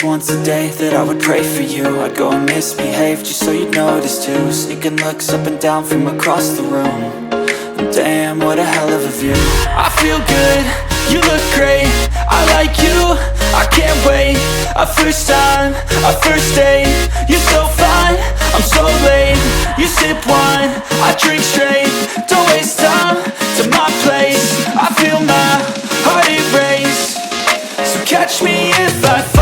least once a day that I would pray for you. I'd go and misbehave just so you'd notice too. Sneaking looks up and down from across the room. And damn, what a hell of a view. I feel good, you look great, I like you, I can't wait. A first time, a first date, you're so fine, I'm so late. You sip wine, I drink straight, don't waste time to my place. I feel my heart erase, so catch me if I